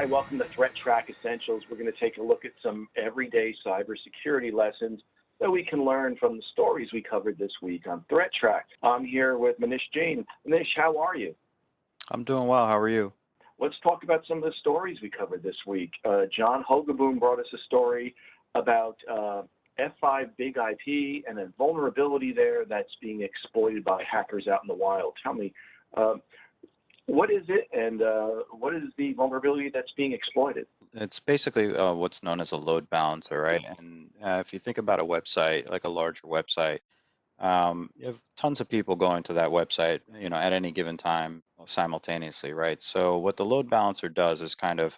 Hi, welcome to ThreatTraq Essentials. We're going to take a look at some everyday cybersecurity lessons that we can learn from the stories we covered this week on ThreatTraq. I'm here with Manish Jain. Manish, how are you? I'm doing well. How are you? Let's talk about some of the stories we covered this week. John Hogaboom brought us a story about F5 Big IP and a vulnerability there that's being exploited by hackers out in the wild. Tell me, what is it, and what is the vulnerability that's being exploited? It's basically what's known as a load balancer, right? And if you think about a website, like a larger website, you have tons of people going to that website, at any given time simultaneously, right? So what the load balancer does is kind of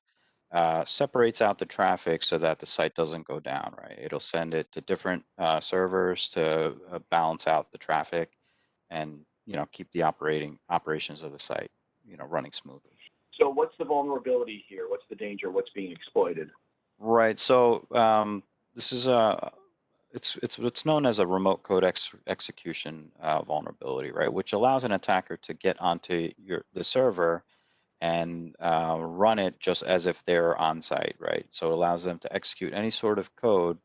separates out the traffic so that the site doesn't go down, right? It'll send it to different servers to balance out the traffic and, keep the operations of the site, running smoothly. So what's the vulnerability here? What's the danger? What's being exploited? Right. So this is it's what's known as a remote code execution vulnerability, right? Which allows an attacker to get onto the server and run it just as if they're on site, right? So it allows them to execute any sort of code,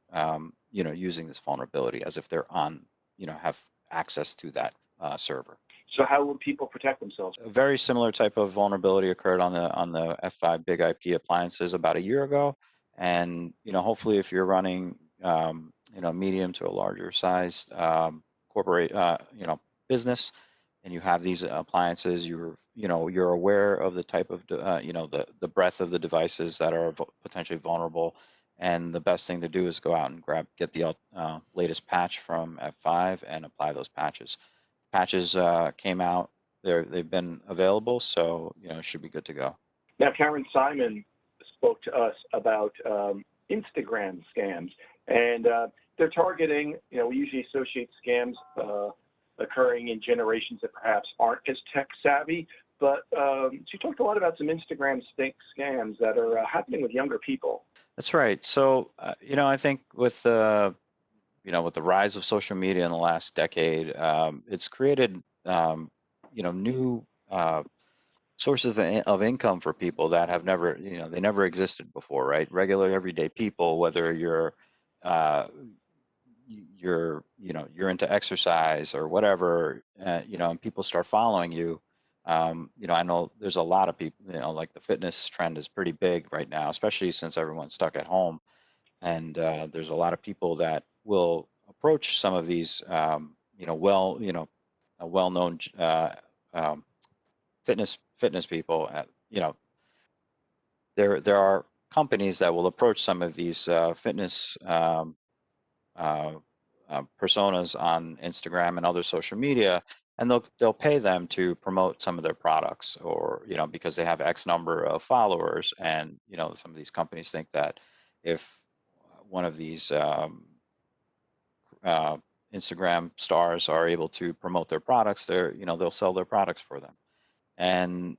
using this vulnerability as if they're on, have access to that server. So how would people protect themselves? A very similar type of vulnerability occurred on the F5 Big IP appliances about a year ago, and hopefully, if you're running medium to a larger sized corporate business, and you have these appliances, you're aware of the type of the breadth of the devices that are potentially vulnerable, and the best thing to do is go out and get the latest patch from F5 and apply those patches. Patches came out. They've been available, so it should be good to go. Now, Karen Simon spoke to us about Instagram scams, and they're targeting. We usually associate scams occurring in generations that perhaps aren't as tech savvy. But she talked a lot about some Instagram scams that are happening with younger people. That's right. So I think with with the rise of social media in the last decade, it's created new sources of income for people that have never they never existed before, right? Regular everyday people, whether uh, you're into exercise or whatever, and people start following you. I know there's a lot of people, like the fitness trend is pretty big right now, especially since everyone's stuck at home. And there's a lot of people that will approach some of these, well-known um, fitness people. There are companies that will approach some of these fitness uh, personas on Instagram and other social media, and they'll pay them to promote some of their products, or because they have X number of followers, and some of these companies think that if one of these uh, Instagram stars are able to promote their products, they'll sell their products for them. And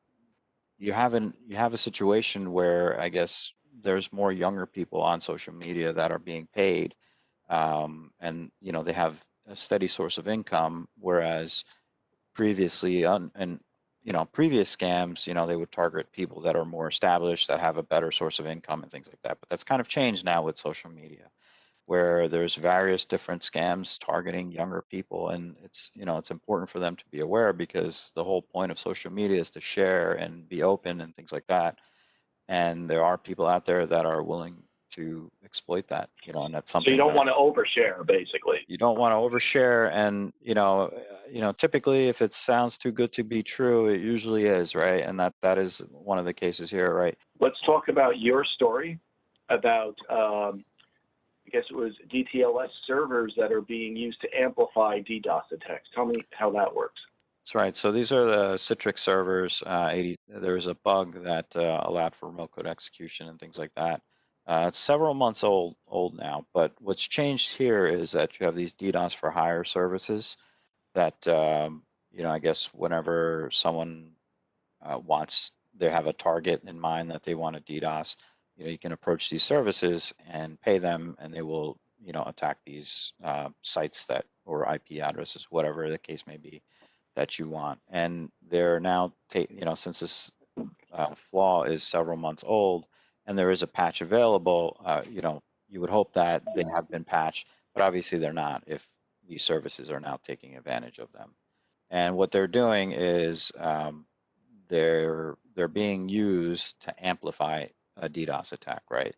you have a situation where I guess there's more younger people on social media that are being paid, and they have a steady source of income, whereas previously and previous scams, they would target people that are more established, that have a better source of income and things like that. But that's kind of changed now with social media, where there's various different scams targeting younger people, and it's important for them to be aware, because the whole point of social media is to share and be open and things like that. And there are people out there that are willing to exploit that, and that's So you something don't that want to overshare, basically. you don't want to overshare. And typically, if it sounds too good to be true, it usually is, right? And that is one of the cases here, right? Let's talk about your story about, I guess it was DTLS servers that are being used to amplify DDoS attacks. Tell me how that works. That's right. So these are the Citrix servers. There was a bug that allowed for remote code execution and things like that. It's several months old now, but what's changed here is that you have these DDoS for hire services that, I guess whenever someone they have a target in mind that they want to DDoS, you can approach these services and pay them, and they will, attack these sites or IP addresses, whatever the case may be, that you want. And they're now, since this flaw is several months old, and there is a patch available, you would hope that they have been patched, but obviously they're not if these services are now taking advantage of them. And what they're doing is they're being used to amplify a DDoS attack, right?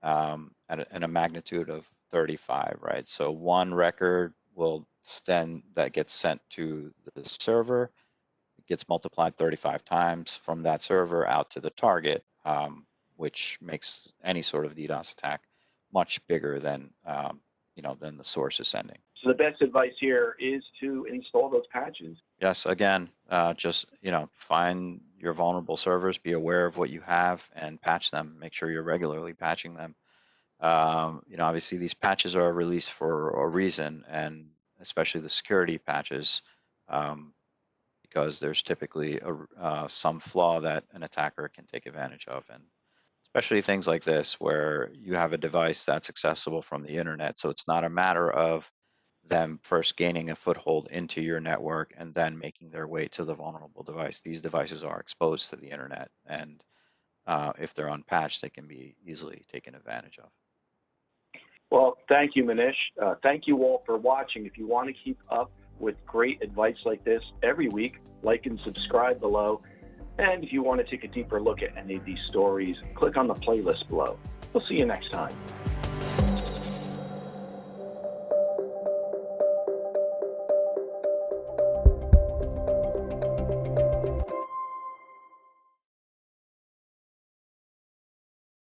At a magnitude of 35, right? So one record will then that gets sent to the server. It gets multiplied 35 times from that server out to the target, which makes any sort of DDoS attack much bigger than than the source is sending. So the best advice here is to install those patches. Yes, again, just find your vulnerable servers, be aware of what you have, and patch them. Make sure you're regularly patching them. Obviously these patches are released for a reason, and especially the security patches, because there's typically some flaw that an attacker can take advantage of, and especially things like this where you have a device that's accessible from the internet. So it's not a matter of them first gaining a foothold into your network and then making their way to the vulnerable device. These devices are exposed to the internet, and if they're unpatched, they can be easily taken advantage of. Well, thank you, Manish. Thank you all for watching. If you want to keep up with great advice like this every week, like and subscribe below. And if you want to take a deeper look at any of these stories, click on the playlist below. We'll see you next time.